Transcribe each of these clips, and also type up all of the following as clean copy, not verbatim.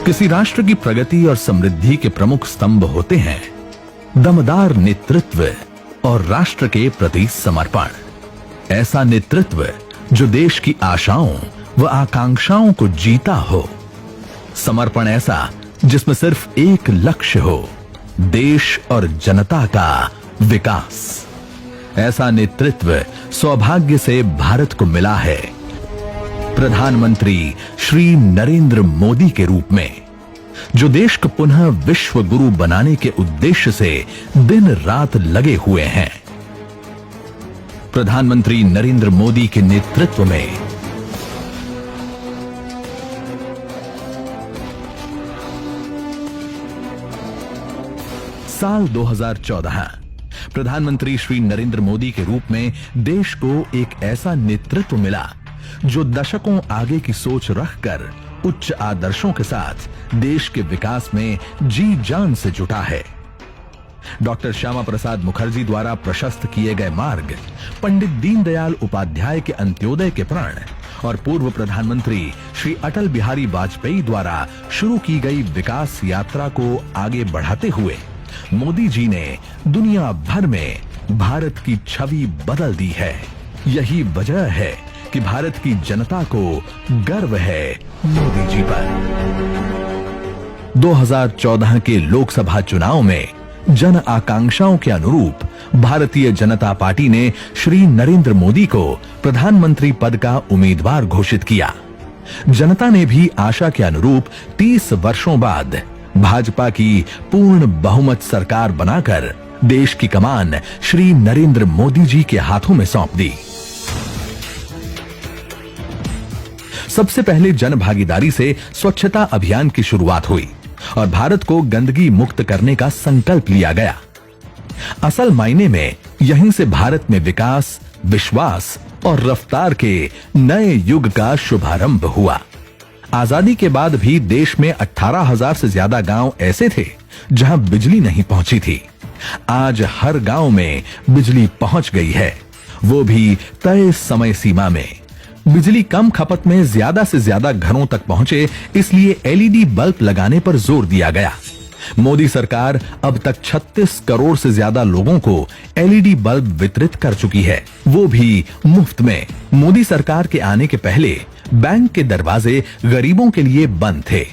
किसी राष्ट्र की प्रगति और समृद्धि के प्रमुख स्तंभ होते हैं दमदार नेतृत्व और राष्ट्र के प्रति समर्पण। ऐसा नेतृत्व जो देश की आशाओं व आकांक्षाओं को जीता हो। समर्पण ऐसा जिसमें सिर्फ एक लक्ष्य हो, देश और जनता का विकास। ऐसा नेतृत्व सौभाग्य से भारत को मिला है प्रधानमंत्री श्री नरेंद्र मोदी के रूप में, जो देश को पुनः विश्व गुरु बनाने के उद्देश्य से दिन रात लगे हुए हैं। प्रधानमंत्री नरेंद्र मोदी के नेतृत्व में साल 2014 प्रधानमंत्री श्री नरेंद्र मोदी के रूप में देश को एक ऐसा नेतृत्व मिला जो दशकों आगे की सोच रखकर उच्च आदर्शों के साथ देश के विकास में जी जान से जुटा है। डॉक्टर श्यामा प्रसाद मुखर्जी द्वारा प्रशस्त किए गए मार्ग, पंडित दीनदयाल उपाध्याय के अंत्योदय के प्रण और पूर्व प्रधानमंत्री श्री अटल बिहारी वाजपेयी द्वारा शुरू की गई विकास यात्रा को आगे बढ़ाते हुए मोदी जी ने दुनिया भर में भारत की छवि बदल दी है। यही वजह है कि भारत की जनता को गर्व है मोदी जी पर। 2014 के लोकसभा चुनाव में जन आकांक्षाओं के अनुरूप भारतीय जनता पार्टी ने श्री नरेंद्र मोदी को प्रधानमंत्री पद का उम्मीदवार घोषित किया। जनता ने भी आशा के अनुरूप 30 वर्षों बाद भाजपा की पूर्ण बहुमत सरकार बनाकर देश की कमान श्री नरेंद्र मोदी जी के हाथों में सौंप दी। सबसे पहले जन भागीदारी से स्वच्छता अभियान की शुरुआत हुई और भारत को गंदगी मुक्त करने का संकल्प लिया गया। असल मायने में यहीं से भारत में विकास, विश्वास और रफ्तार के नए युग का शुभारंभ हुआ। आजादी के बाद भी देश में 18,000 से ज्यादा गांव ऐसे थे जहां बिजली नहीं पहुंची थी। आज हर गांव में बिजली पहुंच गई है, वो भी तय समय सीमा में। बिजली कम खपत में ज्यादा से ज्यादा घरों तक पहुंचे, इसलिए एलईडी बल्ब लगाने पर जोर दिया गया। मोदी सरकार अब तक 36 करोड़ से ज्यादा लोगों को एलईडी बल्ब वितरित कर चुकी है, वो भी मुफ्त में। मोदी सरकार के आने के पहले बैंक के दरवाजे गरीबों के लिए बंद थे।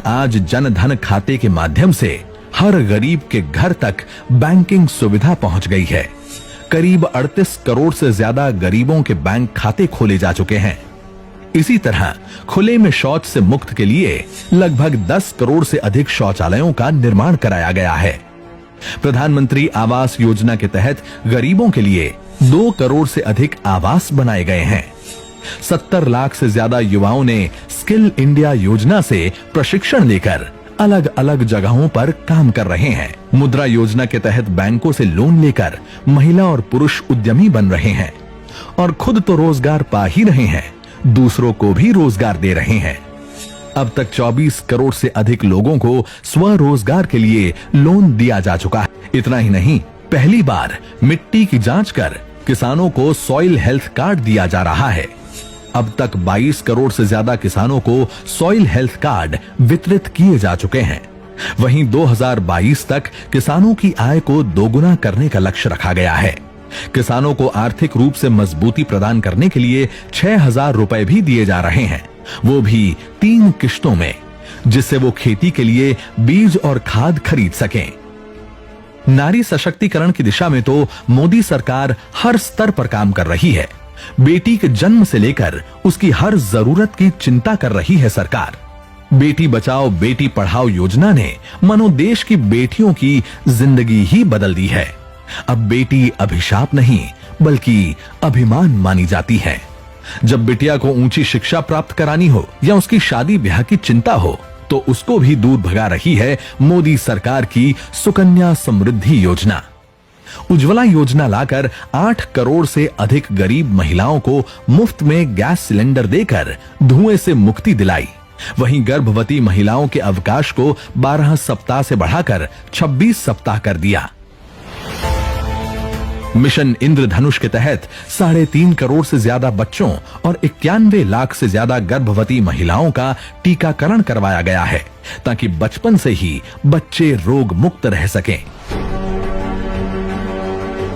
आज जन धन खाते के माध्यम से हर गरीब के घर तक बैंकिंग सुविधा पहुंच गई है। करीब 38 करोड़ से ज्यादा गरीबों के बैंक खाते खोले जा चुके हैं। इसी तरह खुले में शौच से मुक्त के लिए लगभग 10 करोड़ से अधिक शौचालयों का निर्माण कराया गया है। प्रधानमंत्री आवास योजना के तहत गरीबों के लिए 2 करोड़ से अधिक आवास बनाए गए हैं। 70 लाख से ज्यादा युवाओं ने स्किल इंडिया योजना से प्रशिक्षण लेकर अलग अलग जगहों पर काम कर रहे हैं। मुद्रा योजना के तहत बैंकों से लोन लेकर महिला और पुरुष उद्यमी बन रहे हैं और खुद तो रोजगार पा ही रहे हैं, दूसरों को भी रोजगार दे रहे हैं। अब तक 24 करोड़ से अधिक लोगों को स्वरोजगार के लिए लोन दिया जा चुका है। इतना ही नहीं, पहली बार मिट्टी की जांच कर किसानों को सॉइल हेल्थ कार्ड दिया जा रहा है। अब तक 22 करोड़ से ज्यादा किसानों को सॉइल हेल्थ कार्ड वितरित किए जा चुके हैं। वहीं 2022 तक किसानों की आय को दोगुना करने का लक्ष्य रखा गया है। किसानों को आर्थिक रूप से मजबूती प्रदान करने के लिए 6,000 रुपए भी दिए जा रहे हैं, वो भी 3 किश्तों में, जिससे वो खेती के लिए बीज और खाद खरीद सकें। नारी सशक्तिकरण की दिशा में तो मोदी सरकार हर स्तर पर काम कर रही है। बेटी के जन्म से लेकर उसकी हर जरूरत की चिंता कर रही है सरकार। बेटी बचाओ बेटी पढ़ाओ योजना ने मानो देश की बेटियों की जिंदगी ही बदल दी है। अब बेटी अभिशाप नहीं बल्कि अभिमान मानी जाती है। जब बिटिया को ऊंची शिक्षा प्राप्त करानी हो या उसकी शादी ब्याह की चिंता हो तो उसको भी दूर भगा रही है मोदी सरकार की सुकन्या समृद्धि योजना। उज्ज्वला योजना लाकर 8 करोड़ से अधिक गरीब महिलाओं को मुफ्त में गैस सिलेंडर देकर धुएं से मुक्ति दिलाई। वहीं गर्भवती महिलाओं के अवकाश को 12 सप्ताह से बढ़ाकर 26 सप्ताह कर दिया। मिशन इंद्रधनुष के तहत 3.5 करोड़ से ज्यादा बच्चों और 91 लाख से ज्यादा गर्भवती महिलाओं का टीकाकरण करवाया गया है, ताकि बचपन से ही बच्चे रोग मुक्त रह सकें।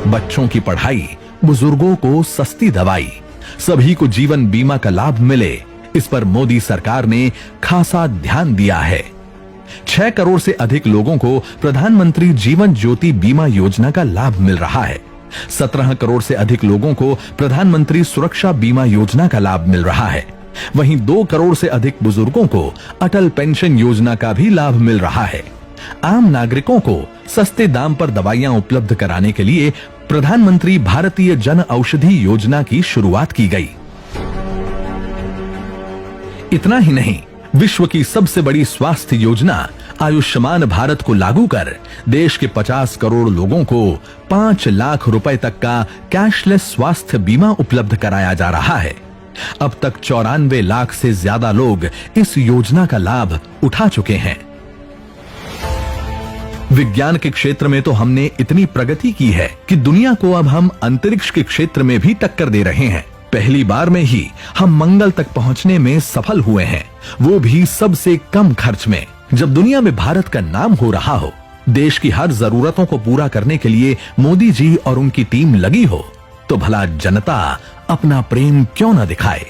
बच्चों की पढ़ाई, बुजुर्गों को सस्ती दवाई, सभी को जीवन बीमा का लाभ मिले, इस पर मोदी सरकार ने खासा ध्यान दिया है। 6 करोड़ से अधिक लोगों को प्रधानमंत्री जीवन ज्योति बीमा योजना का लाभ मिल रहा है। 17 करोड़ से अधिक लोगों को प्रधानमंत्री सुरक्षा बीमा योजना का लाभ मिल रहा है। वहीं 2 करोड़ से अधिक बुजुर्गों को अटल पेंशन योजना का भी लाभ मिल रहा है। आम नागरिकों को सस्ते दाम पर दवाइयां उपलब्ध कराने के लिए प्रधानमंत्री भारतीय जन औषधि योजना की शुरुआत की गई। इतना ही नहीं, विश्व की सबसे बड़ी स्वास्थ्य योजना आयुष्मान भारत को लागू कर देश के 50 करोड़ लोगों को 5 लाख रुपए तक का कैशलेस स्वास्थ्य बीमा उपलब्ध कराया जा रहा है। अब तक 94 लाख से ज्यादा लोग इस योजना का लाभ उठा चुके हैं। विज्ञान के क्षेत्र में तो हमने इतनी प्रगति की है कि दुनिया को अब हम अंतरिक्ष के क्षेत्र में भी टक्कर दे रहे हैं। पहली बार में ही हम मंगल तक पहुंचने में सफल हुए हैं, वो भी सबसे कम खर्च में। जब दुनिया में भारत का नाम हो रहा हो, देश की हर जरूरतों को पूरा करने के लिए मोदी जी और उनकी टीम लगी हो, तो भला जनता अपना प्रेम क्यों न दिखाए।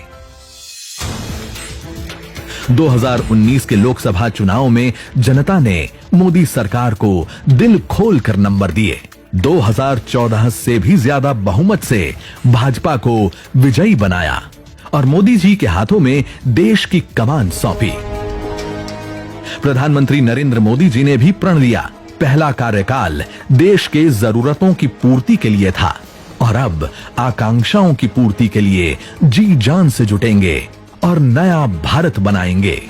2019 के लोकसभा चुनाव में जनता ने मोदी सरकार को दिल खोलकर नंबर दिए। 2014 से भी ज्यादा बहुमत से भाजपा को विजयी बनाया और मोदी जी के हाथों में देश की कमान सौंपी। प्रधानमंत्री नरेंद्र मोदी जी ने भी प्रण लिया, पहला कार्यकाल देश के जरूरतों की पूर्ति के लिए था और अब आकांक्षाओं की पूर्ति के लिए जी जान से जुटेंगे और नया भारत बनाएंगे।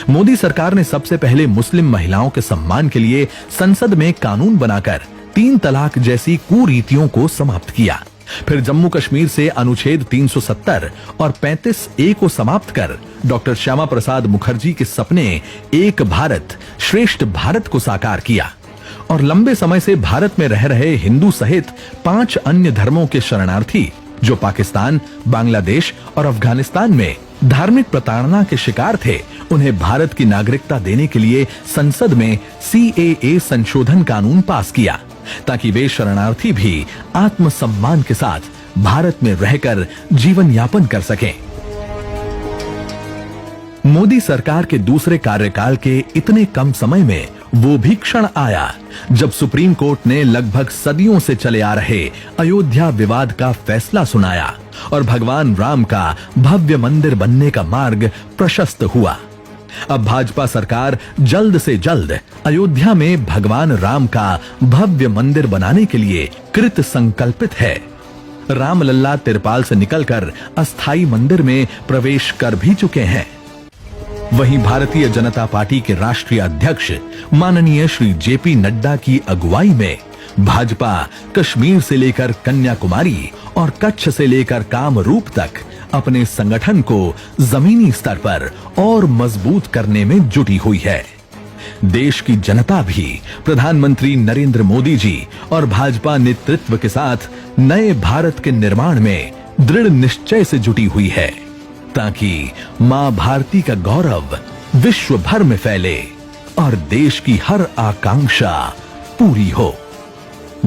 मोदी सरकार ने सबसे पहले मुस्लिम महिलाओं के सम्मान के लिए संसद में कानून बनाकर 3 तलाक जैसी कुरीतियों को समाप्त किया। फिर जम्मू कश्मीर से अनुच्छेद 370 और 35A को समाप्त कर डॉक्टर श्यामा प्रसाद मुखर्जी के सपने एक भारत श्रेष्ठ भारत को साकार किया और लंबे समय से भारत में रह रहे हिंदू सहित 5 अन्य धर्मों के शरणार्थी जो पाकिस्तान, बांग्लादेश और अफगानिस्तान में धार्मिक प्रताड़ना के शिकार थे, उन्हें भारत की नागरिकता देने के लिए संसद में CAA संशोधन कानून पास किया, ताकि वे शरणार्थी भी आत्मसम्मान के साथ भारत में रहकर जीवन यापन कर सकें। मोदी सरकार के दूसरे कार्यकाल के इतने कम समय में वो भी क्षण आया जब सुप्रीम कोर्ट ने लगभग सदियों से चले आ रहे अयोध्या विवाद का फैसला सुनाया और भगवान राम का भव्य मंदिर बनने का मार्ग प्रशस्त हुआ। अब भाजपा सरकार जल्द से जल्द अयोध्या में भगवान राम का भव्य मंदिर बनाने के लिए कृत संकल्पित है। रामलल्ला तिरपाल से निकलकर अस्थाई मंदिर में प्रवेश कर भी चुके हैं। वहीं भारतीय जनता पार्टी के राष्ट्रीय अध्यक्ष माननीय श्री JP नड्डा की अगुवाई में भाजपा कश्मीर से लेकर कन्याकुमारी और कच्छ से लेकर कामरूप तक अपने संगठन को जमीनी स्तर पर और मजबूत करने में जुटी हुई है। देश की जनता भी प्रधानमंत्री नरेंद्र मोदी जी और भाजपा नेतृत्व के साथ नए भारत के निर्माण में दृढ़ निश्चय से जुटी हुई है, ताकि मां भारती का गौरव विश्व भर में फैले और देश की हर आकांक्षा पूरी हो।